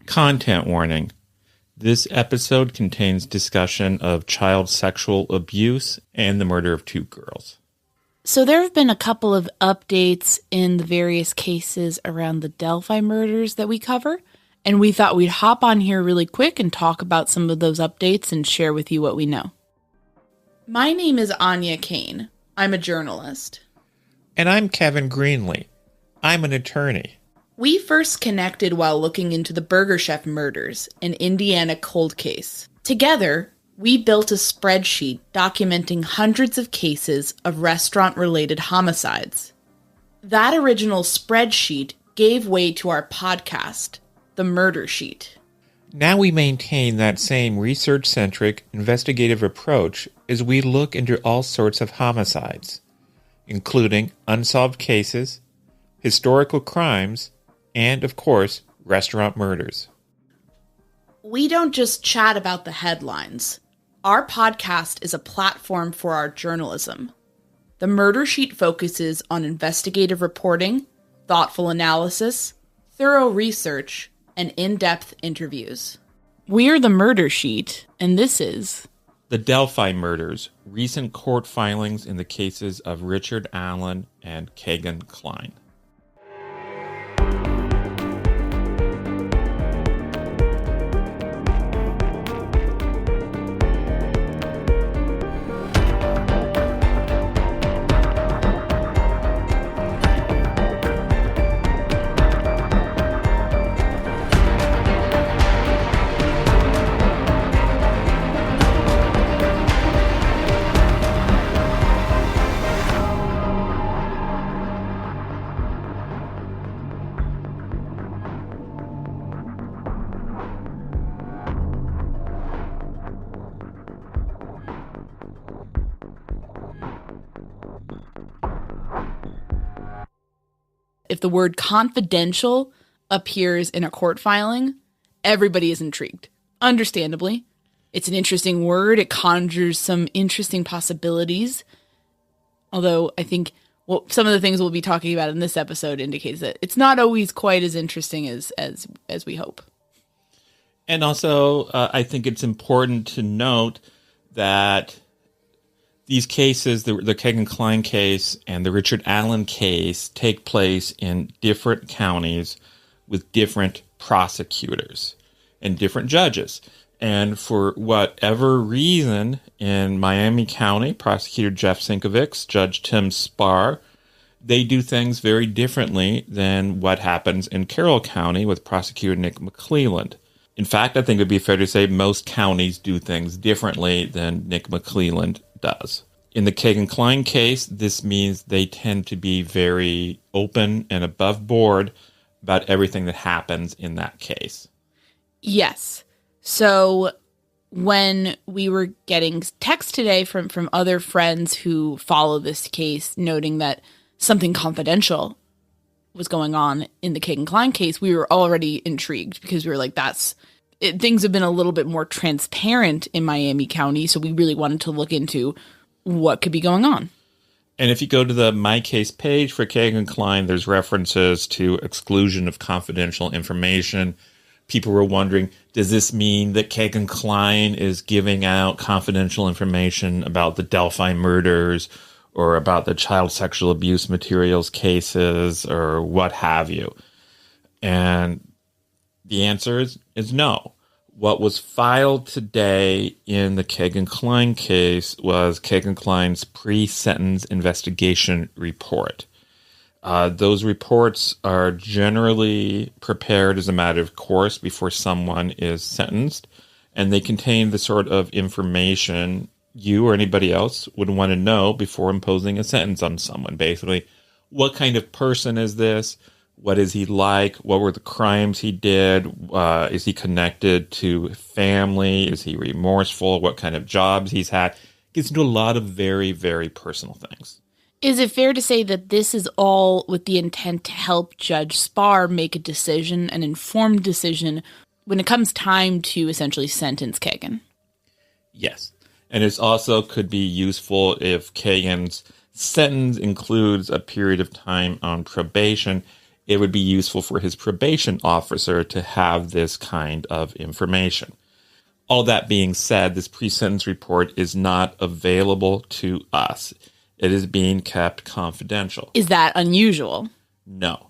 Content warning. This episode contains discussion of child sexual abuse and the murder of 2 girls. So there have been a couple of updates in the various cases around the Delphi murders that we cover, and we thought we'd hop on here really quick and talk about some of those updates and share with you what we know. My name is Anya Kane. I'm a journalist. And I'm Kevin Greenlee. I'm an attorney. We first connected while looking into the Burger Chef murders, an Indiana cold case. Together, we built a spreadsheet documenting hundreds of cases of restaurant-related homicides. That original spreadsheet gave way to our podcast, The Murdersheet. Now we maintain that same research-centric, investigative approach as we look into all sorts of homicides, including unsolved cases, historical crimes, and, of course, restaurant murders. We don't just chat about the headlines. Our podcast is a platform for our journalism. The Murder Sheet focuses on investigative reporting, thoughtful analysis, thorough research, and in-depth interviews. We're the Murder Sheet, and this is The Delphi murders, recent court filings in the cases of Richard Allen and Kegan Kline. If the word confidential appears in a court filing, everybody is intrigued. Understandably. It's an interesting word. It conjures some interesting possibilities. Although I think some of the things we'll be talking about in this episode indicates that it's not always quite as interesting as we hope. And also, I think it's important to note that these cases, the Kegan Kline case and the Richard Allen case, take place in different counties with different prosecutors and different judges. And for whatever reason, in Miami County, Prosecutor Jeff Sinkovich, Judge Tim Spar, they do things very differently than what happens in Carroll County with Prosecutor Nick McClelland. In fact, I think it would be fair to say most counties do things differently than Nick McClelland does. In the Kegan Kline case, this means they tend to be very open and above board about everything that happens in that case. Yes. So when we were getting texts today from other friends who follow this case, noting that something confidential was going on in the Kegan Kline case, we were already intrigued because we were like, things have been a little bit more transparent in Miami County, so we really wanted to look into what could be going on. And if you go to the My Case page for Kegan Kline, there's references to exclusion of confidential information. People were wondering, does this mean that Kegan Kline is giving out confidential information about the Delphi murders or about the child sexual abuse materials cases or what have you? And the answer is no. What was filed today in the Kegan Kline case was Kegan Kline's pre-sentence investigation report. Those reports are generally prepared as a matter of course before someone is sentenced, and they contain the sort of information you or anybody else would want to know before imposing a sentence on someone. Basically, what kind of person is this? What is he like? What were the crimes he did? Is he connected to family? Is he remorseful? What kind of jobs he's had? Gets into a lot of very, very personal things. Is it fair to say that this is all with the intent to help Judge Spar make a decision, an informed decision, when it comes time to essentially sentence Kegan? Yes. And it also could be useful if Kegan's sentence includes a period of time on probation. it would be useful for his probation officer to have this kind of information. All that being said, this pre-sentence report is not available to us. It is being kept confidential. Is that unusual? No.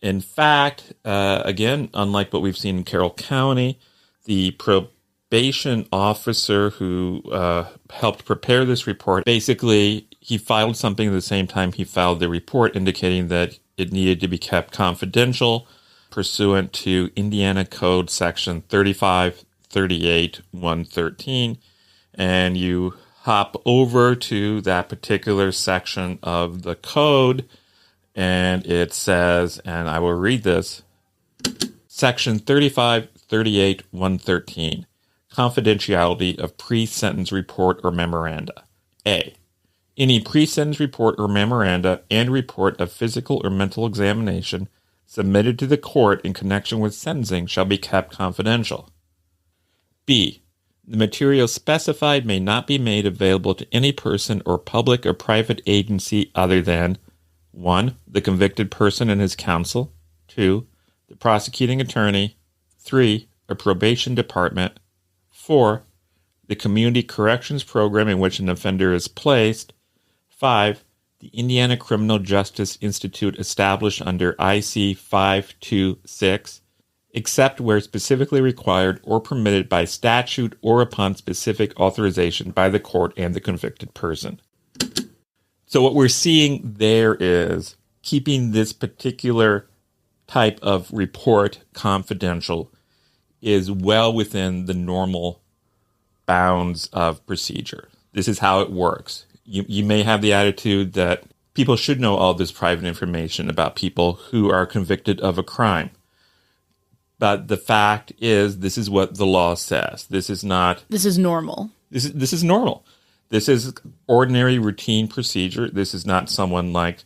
In fact, again, unlike what we've seen in Carroll County, the probation officer who helped prepare this report, basically, he filed something at the same time he filed the report indicating that it needed to be kept confidential pursuant to Indiana Code Section 3538-113. And you hop over to that particular section of the code, and it says, and I will read this, Section 3538-113, confidentiality of pre-sentence report or memoranda. A. Any pre-sentence report or memoranda and report of physical or mental examination submitted to the court in connection with sentencing shall be kept confidential. B. The material specified may not be made available to any person or public or private agency other than 1. The convicted person and his counsel. 2. The prosecuting attorney. 3. A probation department. 4. The community corrections program in which an offender is placed. 5. The Indiana Criminal Justice Institute established under IC 526, except where specifically required or permitted by statute or upon specific authorization by the court and the convicted person. So what we're seeing there is keeping this particular type of report confidential is well within the normal bounds of procedure. This is how it works. You may have the attitude that people should know all this private information about people who are convicted of a crime. But the fact is, this is what the law says. This is not... This is normal. This is normal. This is ordinary routine procedure. This is not someone like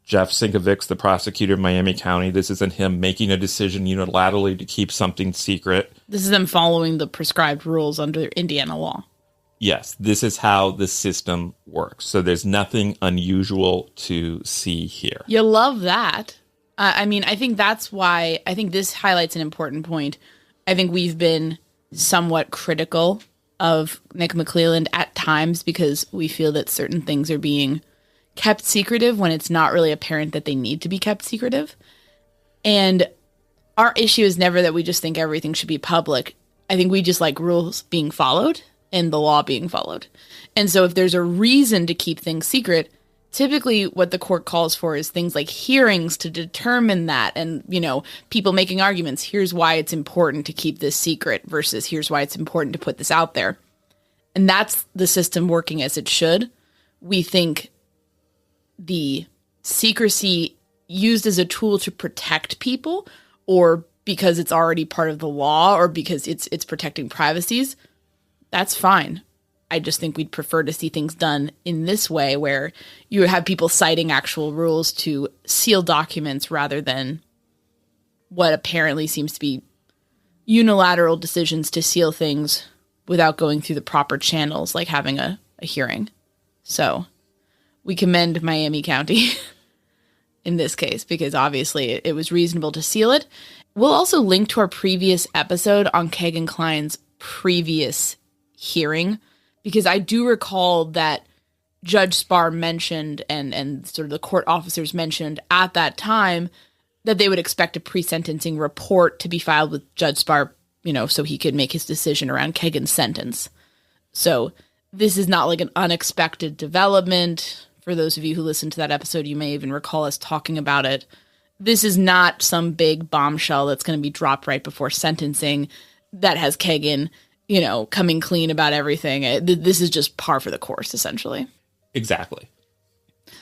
Jeff Sinkovich, the prosecutor of Miami County. This isn't him making a decision unilaterally to keep something secret. This is them following the prescribed rules under Indiana law. Yes, this is how the system works. So there's nothing unusual to see here. You love that. I mean, I think that's why I think this highlights an important point. I think we've been somewhat critical of Nick McClelland at times because we feel that certain things are being kept secretive when it's not really apparent that they need to be kept secretive. And our issue is never that we just think everything should be public. I think we just like rules being followed and the law being followed. And so if there's a reason to keep things secret, typically what the court calls for is things like hearings to determine that and, you know, people making arguments. Here's why it's important to keep this secret versus here's why it's important to put this out there. And that's the system working as it should. We think the secrecy used as a tool to protect people or because it's already part of the law or because it's protecting privacies, that's fine. I just think we'd prefer to see things done in this way where you have people citing actual rules to seal documents rather than what apparently seems to be unilateral decisions to seal things without going through the proper channels, like having a hearing. So we commend Miami County in this case because obviously it was reasonable to seal it. We'll also link to our previous episode on Kegan Kline's previous hearing, because I do recall that Judge Spar mentioned and sort of the court officers mentioned at that time that they would expect a pre-sentencing report to be filed with Judge Spar, you know, so he could make his decision around Kegan's sentence. So this is not like an unexpected development. For those of you who listened to that episode, you may even recall us talking about it. This is not some big bombshell that's going to be dropped right before sentencing that has Kegan, you know, coming clean about everything. This is just par for the course, essentially. Exactly.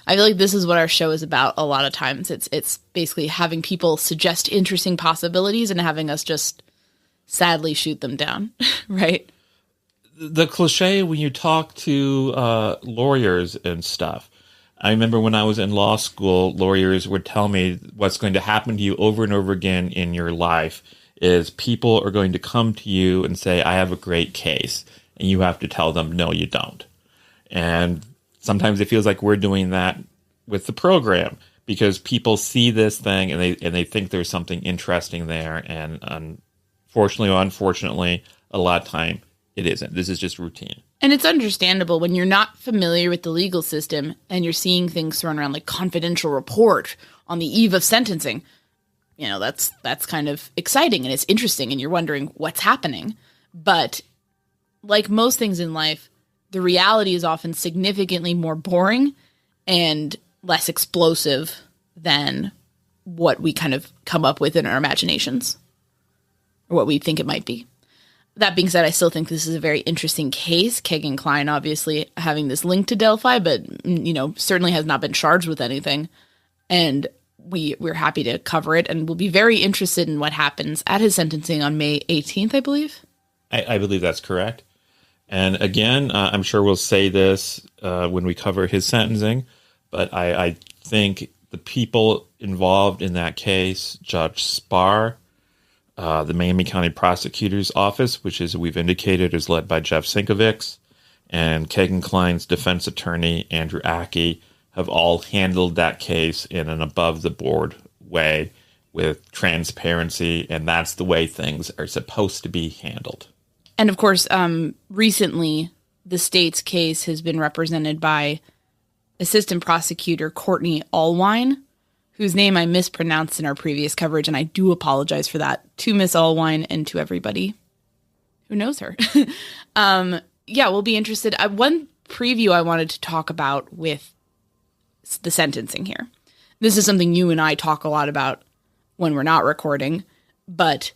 I feel like this is what our show is about a lot of times. It's basically having people suggest interesting possibilities and having us just sadly shoot them down, right? The cliche when you talk to lawyers and stuff, I remember when I was in law school, lawyers would tell me what's going to happen to you over and over again in your life is people are going to come to you and say, I have a great case. And you have to tell them, no, you don't. And sometimes it feels like we're doing that with the program. because people see this thing and they think there's something interesting there, and unfortunately or unfortunately, a lot of time it isn't. This is just routine. And it's understandable when you're not familiar with the legal system and you're seeing things thrown around like confidential report on the eve of sentencing. You know, that's kind of exciting and it's interesting and you're wondering what's happening. But like most things in life, the reality is often significantly more boring and less explosive than what we kind of come up with in our imaginations or what we think it might be. That being said, I still think this is a very interesting case. Kegan Kline obviously having this link to Delphi, but, you know, certainly has not been charged with anything. And we're happy to cover it, and we'll be very interested in what happens at his sentencing on May 18th, I believe. I believe that's correct. And again, I'm sure we'll say this when we cover his sentencing, but I think the people involved in that case, Judge Spar, the Miami County Prosecutor's Office, which is, we've indicated, is led by Jeff Sinkovich, and Kegan Kline's defense attorney, Andrew Ackey, have all handled that case in an above-the-board way with transparency, and that's the way things are supposed to be handled. And of course, recently, the state's case has been represented by Assistant Prosecutor Courtney Allwine, whose name I mispronounced in our previous coverage, and I do apologize for that to Miss Allwine and to everybody who knows her. Yeah, we'll be interested. One preview I wanted to talk about with the sentencing here. This is something you and I talk a lot about when we're not recording, but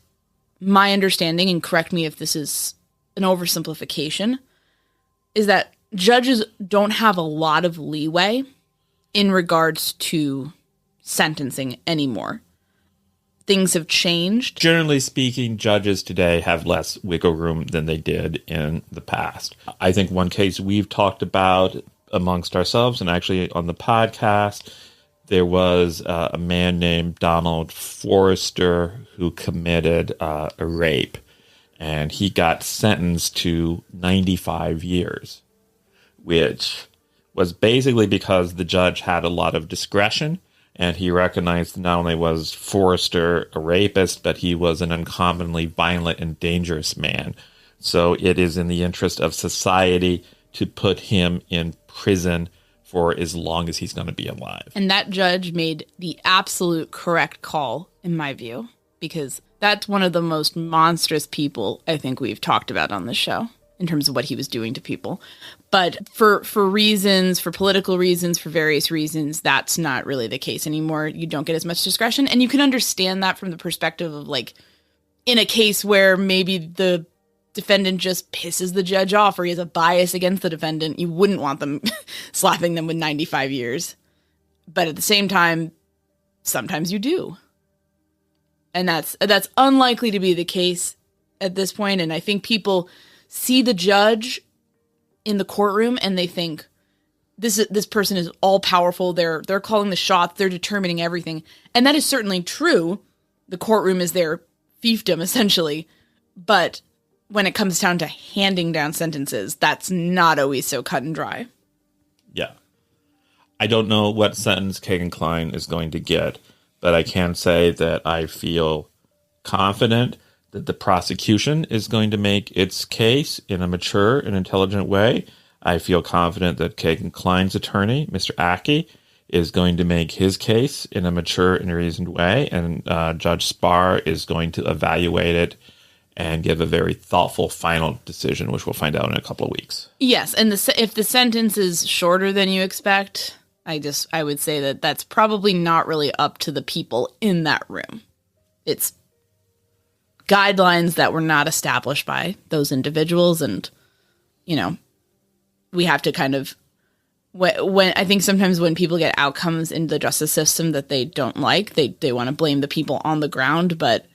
my understanding, and correct me if this is an oversimplification, is that judges don't have a lot of leeway in regards to sentencing anymore. Things have changed. Generally speaking, judges today have less wiggle room than they did in the past. I think one case we've talked about amongst ourselves, and actually on the podcast, there was a man named Donald Forrester who committed a rape, and he got sentenced to 95 years, which was basically because the judge had a lot of discretion, and he recognized not only was Forrester a rapist, but he was an uncommonly violent and dangerous man. So it is in the interest of society to put him in prison for as long as he's going to be alive. And that judge made the absolute correct call, in my view, because that's one of the most monstrous people I think we've talked about on this show in terms of what he was doing to people. But for reasons, for political reasons, for various reasons, that's not really the case anymore. You don't get as much discretion. And you can understand that from the perspective of, like, in a case where maybe the defendant just pisses the judge off or he has a bias against the defendant, you wouldn't want them slapping them with 95 years. But at the same time, sometimes you do. And that's unlikely to be the case at this point. And I think people see the judge in the courtroom and they think this person is all powerful. They're calling the shots. They're determining everything. And that is certainly true. The courtroom is their fiefdom, essentially. But when it comes down to handing down sentences, that's not always so cut and dry. Yeah. I don't know what sentence Kegan Kline is going to get, but I can say that I feel confident that the prosecution is going to make its case in a mature and intelligent way. I feel confident that Kegan Kline's attorney, Mr. Ackey, is going to make his case in a mature and reasoned way, and Judge Spar is going to evaluate it and give a very thoughtful final decision, which we'll find out in a couple of weeks. Yes, and if the sentence is shorter than you expect, I would say that that's probably not really up to the people in that room. It's guidelines that were not established by those individuals, and, you know, we have to kind of, when I think sometimes when people get outcomes in the justice system that they don't like, they want to blame the people on the ground, but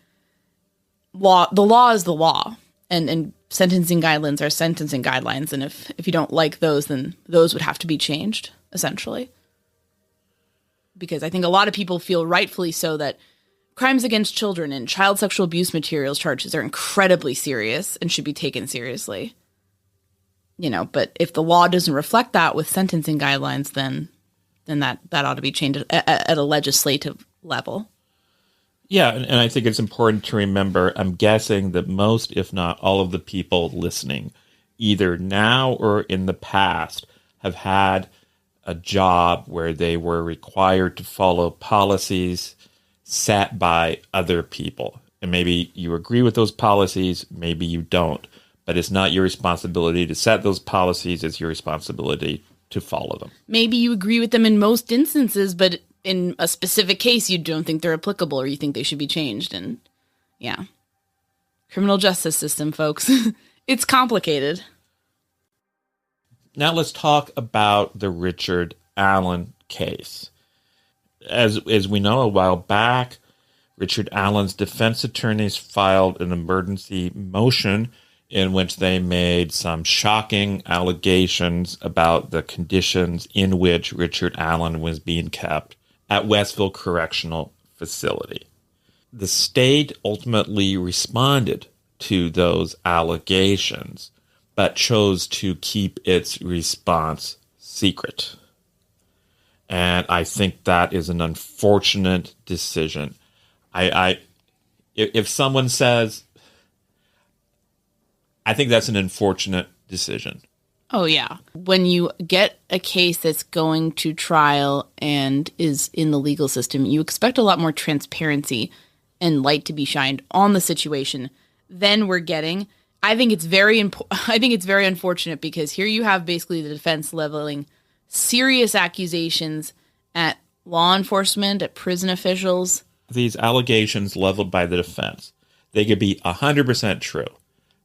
the law is the law, and sentencing guidelines are sentencing guidelines, and if you don't like those, then those would have to be changed, essentially. Because I think a lot of people feel, rightfully so, that crimes against children and child sexual abuse materials charges are incredibly serious and should be taken seriously. You know, but if the law doesn't reflect that with sentencing guidelines, then then that ought to be changed at a legislative level. Yeah, and I think it's important to remember, I'm guessing that most, if not all of the people listening, either now or in the past, have had a job where they were required to follow policies set by other people. And maybe you agree with those policies, maybe you don't. But it's not your responsibility to set those policies, it's your responsibility to follow them. Maybe you agree with them in most instances, but in a specific case, you don't think they're applicable or you think they should be changed. And yeah, criminal justice system, folks. It's complicated. Now let's talk about the Richard Allen case. As we know, a while back, Richard Allen's defense attorneys filed an emergency motion in which they made some shocking allegations about the conditions in which Richard Allen was being kept at Westville Correctional Facility. The state ultimately responded to those allegations, but chose to keep its response secret. And I think that is an unfortunate decision. If someone says, I think that's an unfortunate decision. Oh, yeah. When you get a case that's going to trial and is in the legal system, you expect a lot more transparency and light to be shined on the situation than we're getting. I think it's very unfortunate because here you have basically the defense leveling serious accusations at law enforcement, at prison officials. These allegations leveled by the defense, they could be 100% true.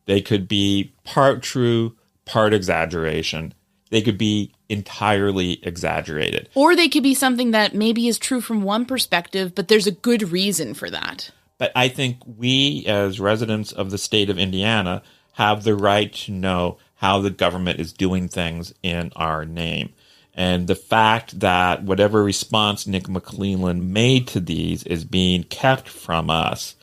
They could be part true, part exaggeration. They could be entirely exaggerated. Or they could be something that maybe is true from one perspective, but there's a good reason for that. But I think we, as residents of the state of Indiana, have the right to know how the government is doing things in our name. And the fact that whatever response Nick McClelland made to these is being kept from us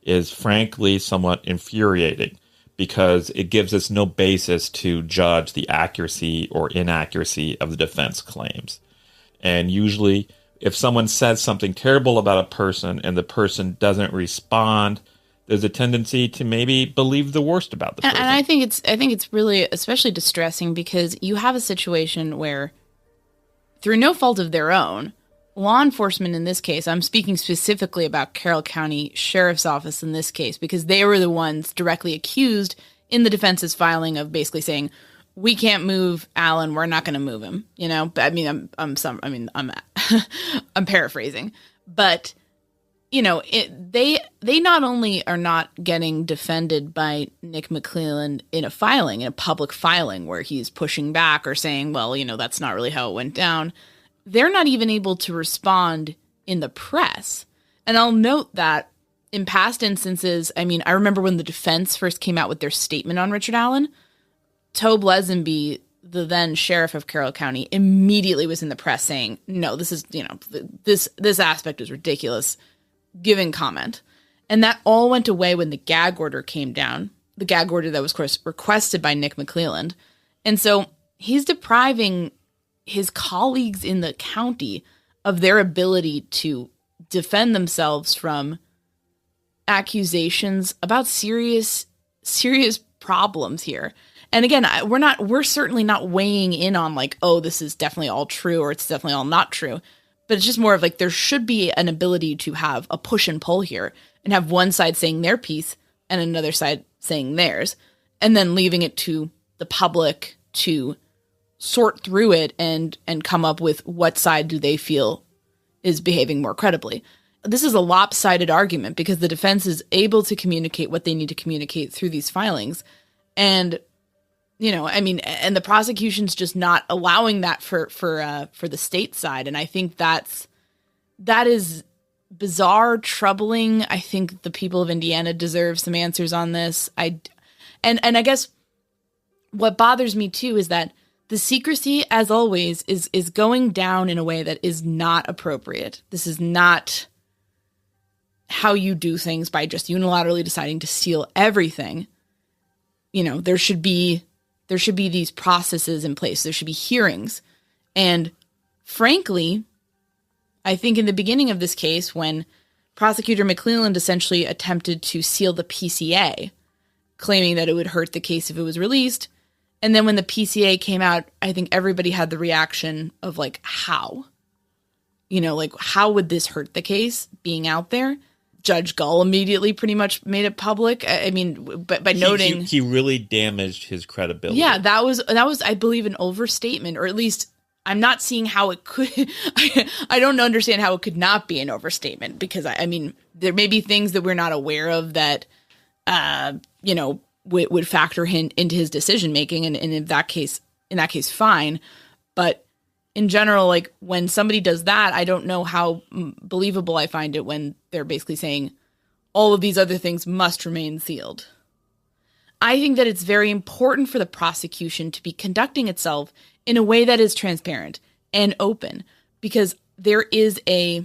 is frankly somewhat infuriating, because it gives us no basis to judge the accuracy or inaccuracy of the defense claims. And usually, if someone says something terrible about a person and the person doesn't respond, there's a tendency to maybe believe the worst about the person. And I think it's really especially distressing because you have a situation where, through no fault of their own, law enforcement in this case, I'm speaking specifically about Carroll County Sheriff's Office in this case, because they were the ones directly accused in the defense's filing of basically saying, we can't move Allen, we're not going to move him. You know, I mean, I'm paraphrasing, but you know, they not only are not getting defended by Nick McClelland in a public filing where he's pushing back or saying, well, you know, that's not really how it went down. They're not even able to respond in the press. And I'll note that in past instances, I mean, I remember when the defense first came out with their statement on Richard Allen, Tobe Lesenby, the then sheriff of Carroll County, immediately was in the press saying, no, this is, you know, this aspect is ridiculous, giving comment. And that all went away when the gag order came down, the gag order that was, of course, requested by Nick McClelland. And so he's depriving his colleagues in the county of their ability to defend themselves from accusations about serious problems here. And again, we're certainly not weighing in on like, oh, this is definitely all true or it's definitely all not true. But it's just more of like, there should be an ability to have a push and pull here and have one side saying their piece and another side saying theirs, and then leaving it to the public to sort through it and come up with what side do they feel is behaving more credibly. This is a lopsided argument because the defense is able to communicate what they need to communicate through these filings. And, you know, I mean, and the prosecution's just not allowing that for the state side. And I think that is bizarre, troubling. I think the people of Indiana deserve some answers on this. And I guess what bothers me too is that the secrecy, as always, is going down in a way that is not appropriate. This is not how you do things by just unilaterally deciding to seal everything. You know, there should be these processes in place. There should be hearings. And Frankly, I think in the beginning of this case, when Prosecutor McClelland essentially attempted to seal the PCA, claiming that it would hurt the case if it was released, and then when the PCA came out, I think everybody had the reaction of like, how? You know, like, how would this hurt the case being out there? Judge Gull immediately pretty much made it public. I mean, but by noting he really damaged his credibility. Yeah, that was I believe an overstatement, or at least I'm not seeing how it could. I don't understand how it could not be an overstatement, because I mean, there may be things that we're not aware of that would factor into his decision making, and in that case, fine. But in general, like, when somebody does that, I don't know how believable I find it when they're basically saying all of these other things must remain sealed. I think that it's very important for the prosecution to be conducting itself in a way that is transparent and open, because there is a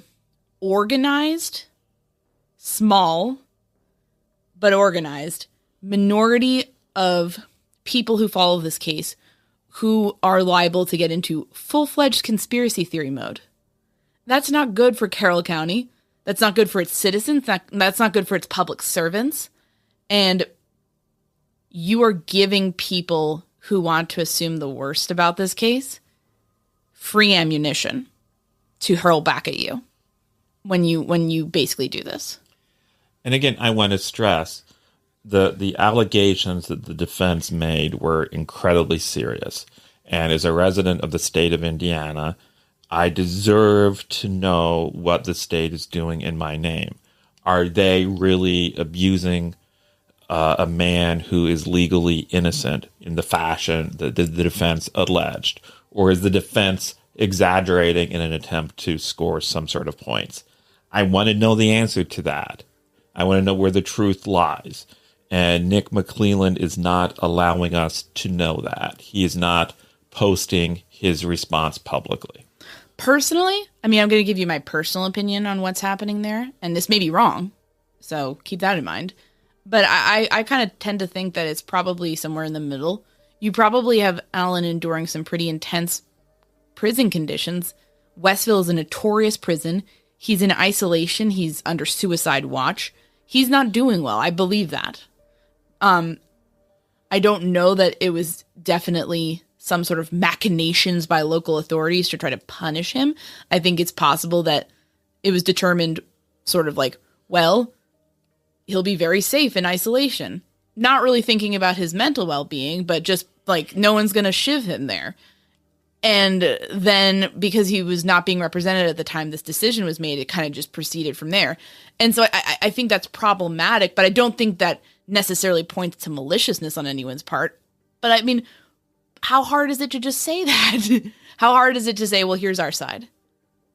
organized, small, but organized minority of people who follow this case who are liable to get into full-fledged conspiracy theory mode. That's not good for Carroll County. That's not good for its citizens. That's not good for its public servants. And you are giving people who want to assume the worst about this case free ammunition to hurl back at you when you basically do this. And again, I want to stress the allegations that the defense made were incredibly serious. And as a resident of the state of Indiana, I deserve to know what the state is doing in my name. Are they really abusing a man who is legally innocent in the fashion that the defense alleged? Or is the defense exaggerating in an attempt to score some sort of points? I want to know the answer to that. I want to know where the truth lies. And Nick McClelland is not allowing us to know that. He is not posting his response publicly. Personally, I mean, I'm going to give you my personal opinion on what's happening there, and this may be wrong, so keep that in mind. But I kind of tend to think that it's probably somewhere in the middle. You probably have Allen enduring some pretty intense prison conditions. Westville is a notorious prison. He's in isolation. He's under suicide watch. He's not doing well. I believe that. I don't know that it was definitely some sort of machinations by local authorities to try to punish him. I think it's possible that it was determined sort of like, well, he'll be very safe in isolation. Not really thinking about his mental well-being, but just like no one's going to shiv him there. And then because he was not being represented at the time this decision was made, it kind of just proceeded from there. And so I think that's problematic, but I don't think that necessarily points to maliciousness on anyone's part. But I mean, how hard is it to just say that? How hard is it to say, well, here's our side?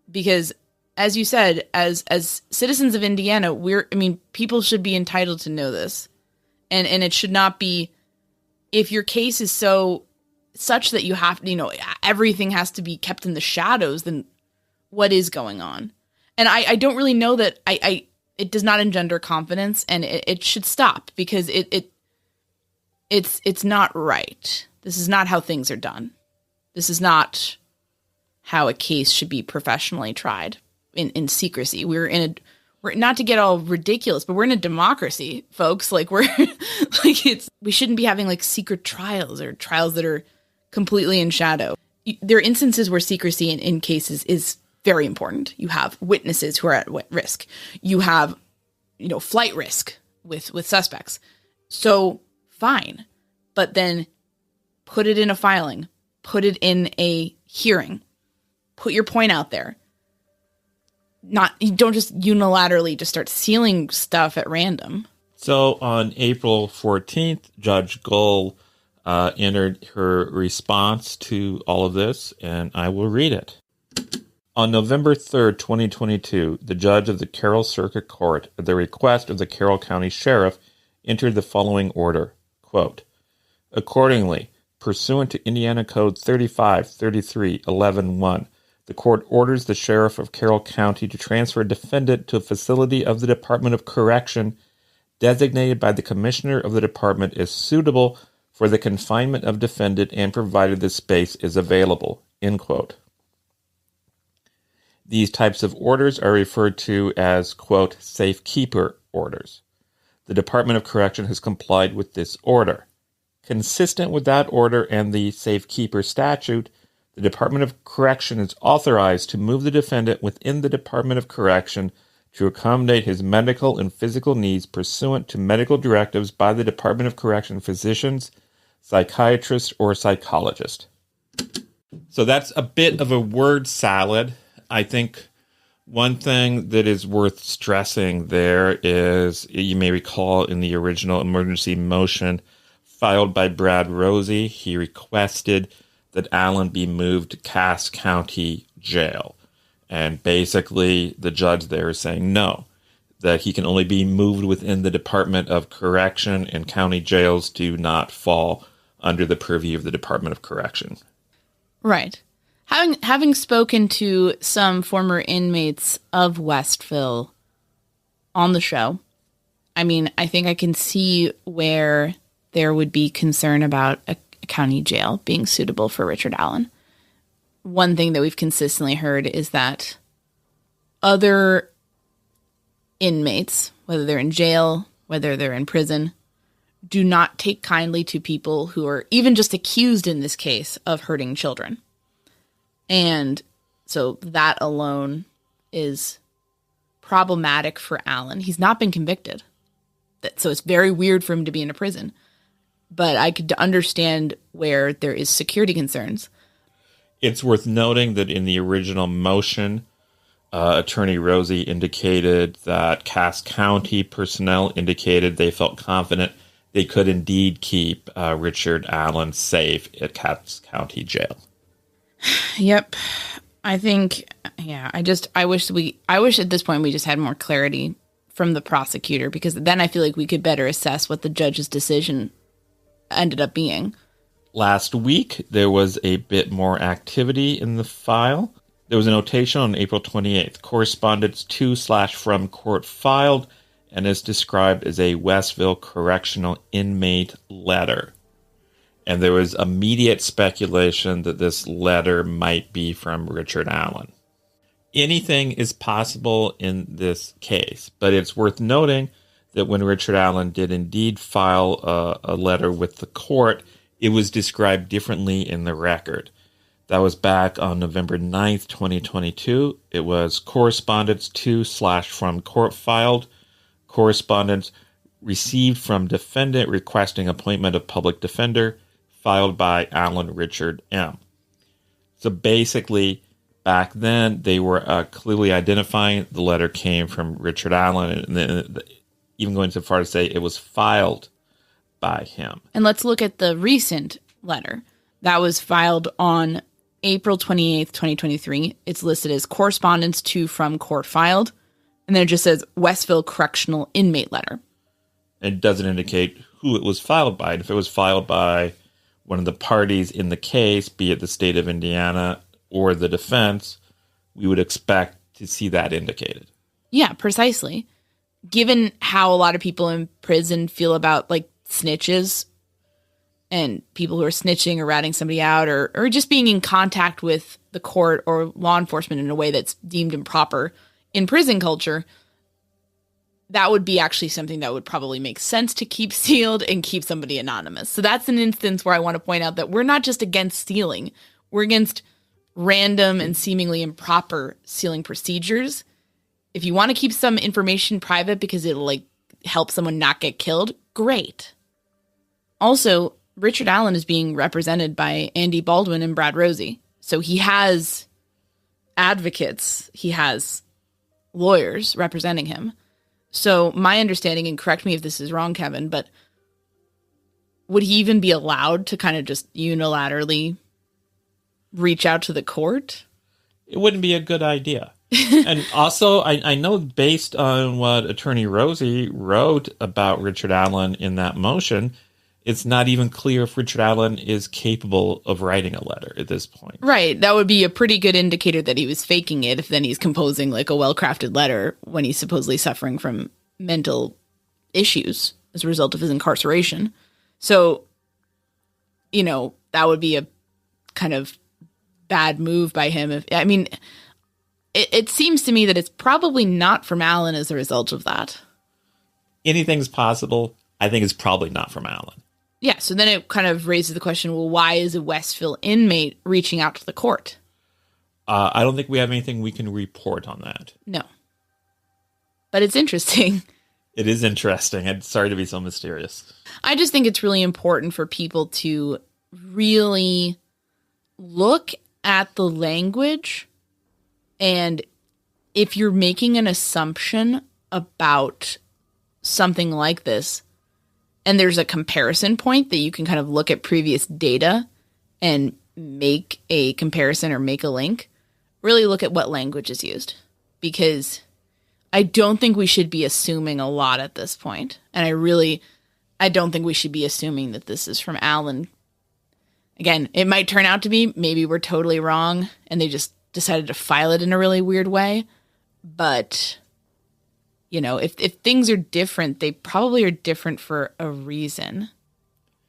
Because as you said, as citizens of Indiana, people should be entitled to know this. And it should not be, if your case is such that you have, everything has to be kept in the shadows, then what is going on? And I don't really know that it does not engender confidence, and it should stop, because it's not right. This is not how things are done. This is not how a case should be professionally tried in secrecy. We're not to get all ridiculous, but we're in a democracy, folks. Like we shouldn't be having like secret trials or trials that are completely in shadow. There are instances where secrecy in cases is very important. You have witnesses who are at risk. You have, flight risk with suspects. So fine, but then put it in a filing, put it in a hearing, put your point out there. You don't just unilaterally just start sealing stuff at random. So on April 14th, Judge Gull entered her response to all of this, and I will read it. On November 3rd, 2022, the judge of the Carroll Circuit Court, at the request of the Carroll County Sheriff, entered the following order, quote, accordingly, pursuant to Indiana Code 3533.11.1, the court orders the Sheriff of Carroll County to transfer a defendant to a facility of the Department of Correction designated by the Commissioner of the Department as suitable for the confinement of defendant and provided the space is available, end quote. These types of orders are referred to as, quote, safekeeper orders. The Department of Correction has complied with this order. Consistent with that order and the safekeeper statute, the Department of Correction is authorized to move the defendant within the Department of Correction to accommodate his medical and physical needs pursuant to medical directives by the Department of Correction physicians, psychiatrists, or psychologists. So that's a bit of a word salad. I think one thing that is worth stressing there is, you may recall in the original emergency motion filed by Brad Rosie, he requested that Allen be moved to Cass County Jail. And basically, the judge there is saying no, that he can only be moved within the Department of Correction, and county jails do not fall under the purview of the Department of Correction. Right. Having spoken to some former inmates of Westville on the show, I mean, I think I can see where there would be concern about a county jail being suitable for Richard Allen. One thing that we've consistently heard is that other inmates, whether they're in jail, whether they're in prison, do not take kindly to people who are even just accused in this case of hurting children. And so that alone is problematic for Allen. He's not been convicted. So it's very weird for him to be in a prison. But I could understand where there is security concerns. It's worth noting that in the original motion, Attorney Rosie indicated that Cass County personnel indicated they felt confident they could indeed keep Richard Allen safe at Cass County Jail. Yep. I think, yeah, I wish at this point we just had more clarity from the prosecutor, because then I feel like we could better assess what the judge's decision ended up being. Last week, there was a bit more activity in the file. There was a notation on April 28th, correspondence to/from court filed, and is described as a Westville correctional inmate letter. And there was immediate speculation that this letter might be from Richard Allen. Anything is possible in this case, but it's worth noting that when Richard Allen did indeed file a letter with the court, it was described differently in the record. That was back on November 9th, 2022. It was correspondence to/from court filed, correspondence received from defendant requesting appointment of public defender, filed by Allen Richard M. So basically, back then, they were clearly identifying the letter came from Richard Allen, and then even going so far to say it was filed by him. And let's look at the recent letter that was filed on April 28th, 2023. It's listed as correspondence to/from court filed, and then it just says Westville Correctional Inmate Letter. It doesn't indicate who it was filed by. And if it was filed by one of the parties in the case, be it the state of Indiana or the defense, we would expect to see that indicated. Yeah, precisely. Given how a lot of people in prison feel about like snitches and people who are snitching or ratting somebody out or just being in contact with the court or law enforcement in a way that's deemed improper in prison culture, that would be actually something that would probably make sense to keep sealed and keep somebody anonymous. So that's an instance where I want to point out that we're not just against sealing. We're against random and seemingly improper sealing procedures. If you want to keep some information private because it'll like help someone not get killed, great. Also, Richard Allen is being represented by Andy Baldwin and Brad Rosie. So he has advocates. He has lawyers representing him. So my understanding, and correct me if this is wrong, Kevin, but would he even be allowed to kind of just unilaterally reach out to the court? It wouldn't be a good idea. And also, I know based on what Attorney Rosie wrote about Richard Allen in that motion, it's not even clear if Richard Allen is capable of writing a letter at this point. Right. That would be a pretty good indicator that he was faking it if then he's composing like a well-crafted letter when he's supposedly suffering from mental issues as a result of his incarceration. So, you know, that would be a kind of bad move by him. it seems to me that it's probably not from Allen as a result of that. Anything's possible. I think it's probably not from Allen. Yeah, so then it kind of raises the question, well, why is a Westville inmate reaching out to the court? I don't think we have anything we can report on that. No. But it's interesting. It is interesting. I'm sorry to be so mysterious. I just think it's really important for people to really look at the language, and if you're making an assumption about something like this, and there's a comparison point that you can kind of look at previous data and make a comparison or make a link, really look at what language is used. Because I don't think we should be assuming a lot at this point. And I don't think we should be assuming that this is from Allen. Again, it might turn out to be, maybe we're totally wrong and they just decided to file it in a really weird way. But, you know, if things are different, they probably are different for a reason.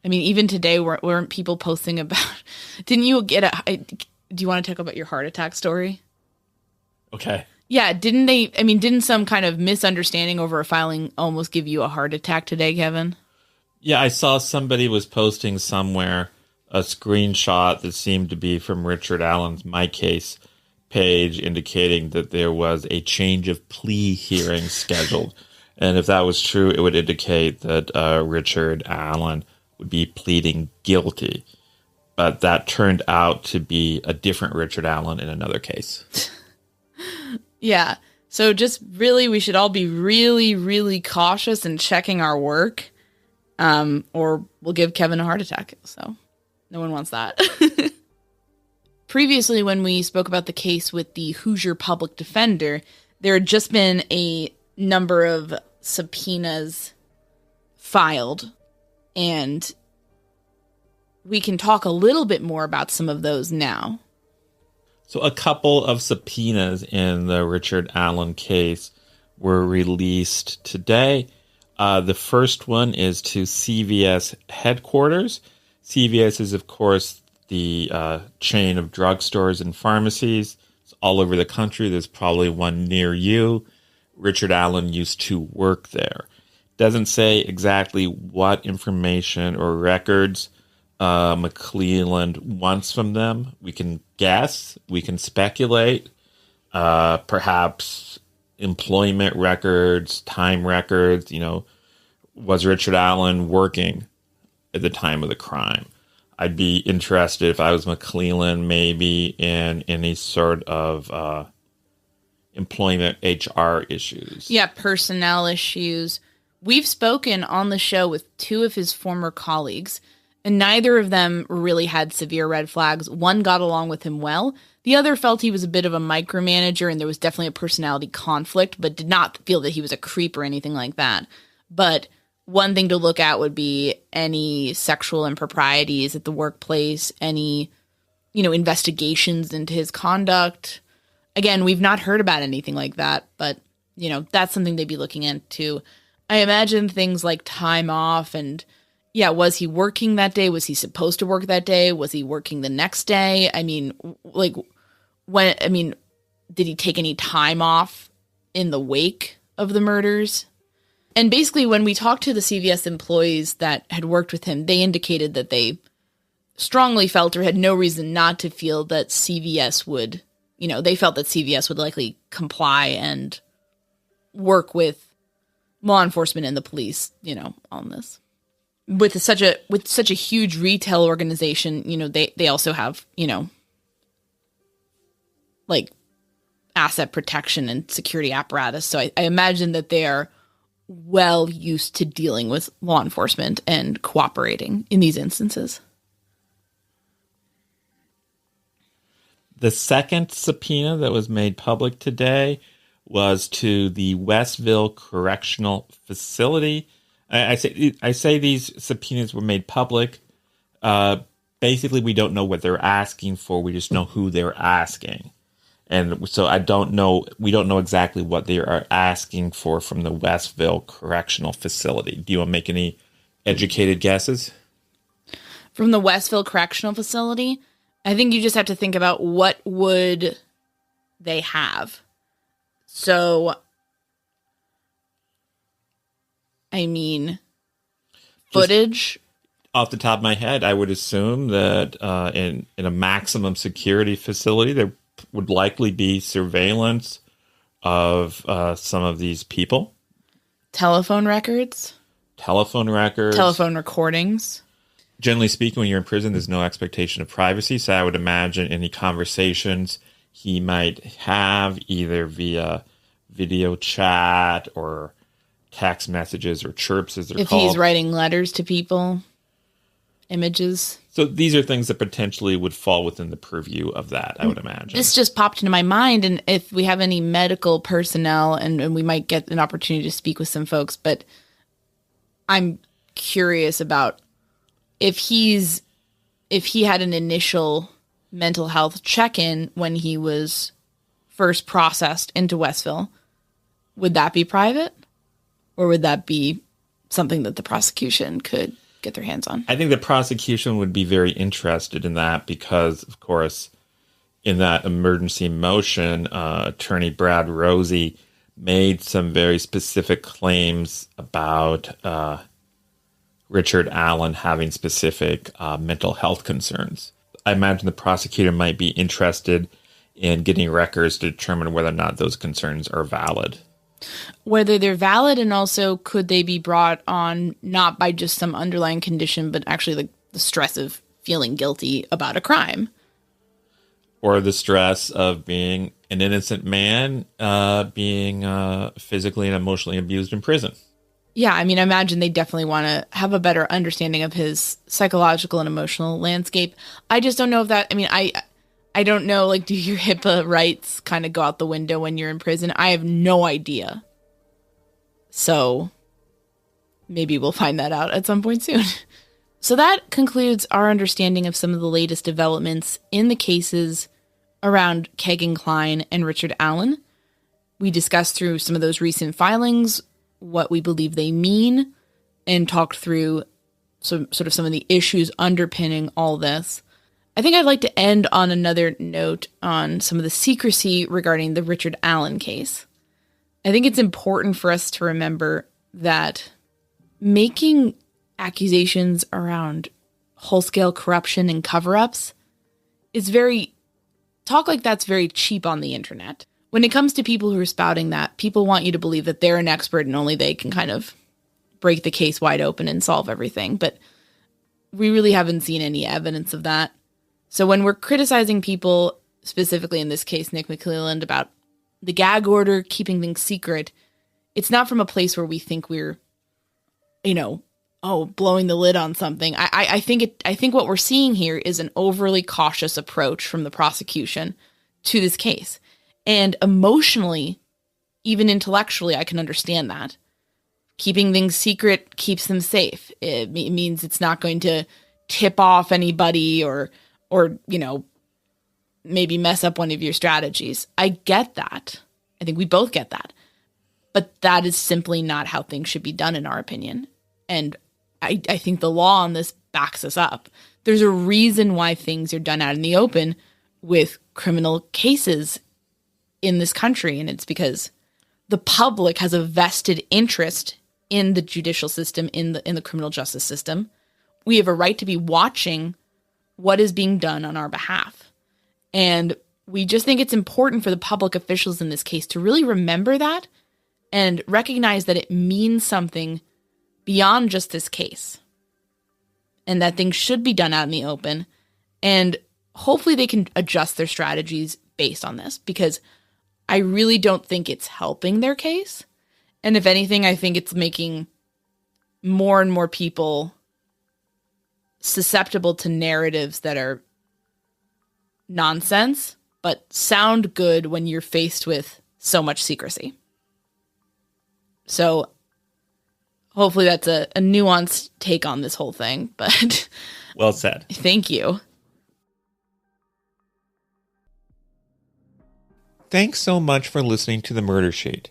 I mean, even today, weren't people posting about, didn't you get do you want to talk about your heart attack story? Okay. Yeah, didn't some kind of misunderstanding over a filing almost give you a heart attack today, Kevin? Yeah, I saw somebody was posting somewhere a screenshot that seemed to be from Richard Allen's My Case page indicating that there was a change of plea hearing scheduled. And if that was true, it would indicate that Richard Allen would be pleading guilty. But that turned out to be a different Richard Allen in another case. Yeah. So just really, we should all be really, really cautious in checking our work, or we'll give Kevin a heart attack. So no one wants that. Previously, when we spoke about the case with the Hoosier public defender, there had just been a number of subpoenas filed, and we can talk a little bit more about some of those now. So a couple of subpoenas in the Richard Allen case were released today. The first one is to CVS headquarters. CVS is, of course, the chain of drugstores and pharmacies. It's all over the country. There's probably one near you. Richard Allen used to work there. Doesn't say exactly what information or records McClelland wants from them. We can guess, we can speculate, perhaps employment records, time records. You know, was Richard Allen working at the time of the crime? I'd be interested if I was McClelland, maybe in any sort of employment HR issues. Yeah, personnel issues. We've spoken on the show with two of his former colleagues, and neither of them really had severe red flags. One got along with him well. The other felt he was a bit of a micromanager, and there was definitely a personality conflict, but did not feel that he was a creep or anything like that. But one thing to look at would be any sexual improprieties at the workplace, any, investigations into his conduct. Again, we've not heard about anything like that, but, that's something they'd be looking into. I imagine things like time off and, was he working that day? Was he supposed to work that day? Was he working the next day? I mean, did he take any time off in the wake of the murders? And basically, when we talked to the CVS employees that had worked with him, they indicated that they strongly felt or had no reason not to feel that CVS would, they felt that CVS would likely comply and work with law enforcement and the police, on this. With such a huge retail organization, they also have, asset protection and security apparatus. So I imagine that they are well used to dealing with law enforcement and cooperating in these instances. The second subpoena that was made public today was to the Westville Correctional Facility. I say these subpoenas were made public. Basically, we don't know what they're asking for. We just know who they're asking. And so we don't know exactly what they are asking for from the Westville Correctional Facility. Do you want to make any educated guesses? From the Westville Correctional Facility, I think you just have to think about what would they have. So, I mean, footage. Off the top of my head, I would assume that in a maximum security facility, there would likely be surveillance of some of these people. Telephone records. Telephone Recordings. Generally speaking, when you're in prison, there's no expectation of privacy. So I would imagine any conversations he might have either via video chat or text messages or chirps, as they're called. If he's writing letters to people, images. So these are things that potentially would fall within the purview of that, I would imagine. This just popped into my mind, and if we have any medical personnel, and we might get an opportunity to speak with some folks, but I'm curious about if he had an initial mental health check-in when he was first processed into Westville, would that be private? Or would that be something that the prosecution could get their hands on? I think the prosecution would be very interested in that because, of course, in that emergency motion, attorney Brad Rosie made some very specific claims about Richard Allen having specific mental health concerns. I imagine the prosecutor might be interested in getting records to determine whether or not those concerns are valid. Whether they're valid, and also could they be brought on not by just some underlying condition, but actually like the stress of feeling guilty about a crime. Or the stress of being an innocent man being physically and emotionally abused in prison. Yeah, I mean, I imagine they definitely want to have a better understanding of his psychological and emotional landscape. I just don't know if that, I mean, I don't know, like, do your HIPAA rights kind of go out the window when you're in prison? I have no idea. So maybe we'll find that out at some point soon. So that concludes our understanding of some of the latest developments in the cases around Kegan Kline and Richard Allen. We discussed through some of those recent filings, what we believe they mean, and talked through some of the issues underpinning all this. I think I'd like to end on another note on some of the secrecy regarding the Richard Allen case. I think it's important for us to remember that making accusations around whole-scale corruption and cover-ups is talk like that's very cheap on the internet. When it comes to people who are spouting that, people want you to believe that they're an expert and only they can kind of break the case wide open and solve everything. But we really haven't seen any evidence of that. So when we're criticizing people, specifically in this case, Nick McClelland, about the gag order, keeping things secret, it's not from a place where we think we're, blowing the lid on something. I think what we're seeing here is an overly cautious approach from the prosecution to this case. And emotionally, even intellectually, I can understand that. Keeping things secret keeps them safe. It means it's not going to tip off anybody or maybe mess up one of your strategies. I get that. I think we both get that. But that is simply not how things should be done, in our opinion. And I think the law on this backs us up. There's a reason why things are done out in the open with criminal cases in this country, and it's because the public has a vested interest in the judicial system, in the criminal justice system. We have a right to be watching what is being done on our behalf. And we just think it's important for the public officials in this case to really remember that and recognize that it means something beyond just this case, and that things should be done out in the open. And hopefully they can adjust their strategies based on this, because I really don't think it's helping their case. And if anything, I think it's making more and more people susceptible to narratives that are nonsense, but sound good when you're faced with so much secrecy. So hopefully that's a nuanced take on this whole thing, but well said. Thank you. Thanks so much for listening to the Murder Sheet.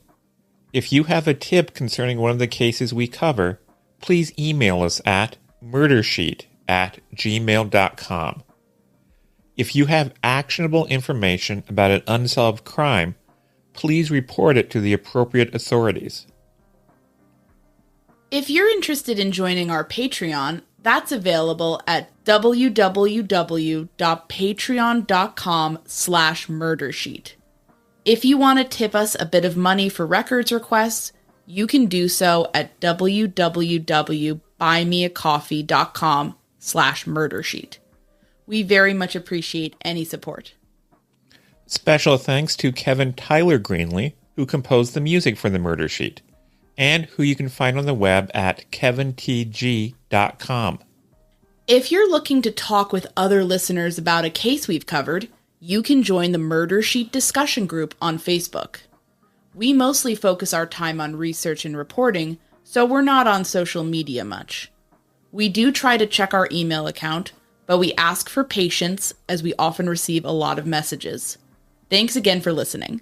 If you have a tip concerning one of the cases we cover, please email us at murdersheet@gmail.com. If you have actionable information about an unsolved crime, please report it to the appropriate authorities. If you're interested in joining our Patreon, that's available at www.patreon.com/murdersheet. If you want to tip us a bit of money for records requests, you can do so at www.buymeacoffee.com/murdersheet. We very much appreciate any support. Special thanks to Kevin Tyler Greenlee, who composed the music for the Murder Sheet, and who you can find on the web at kevintg.com. If you're looking to talk with other listeners about a case we've covered, you can join the Murder Sheet discussion group on Facebook. We mostly focus our time on research and reporting, so we're not on social media much. We do try to check our email account, but we ask for patience as we often receive a lot of messages. Thanks again for listening.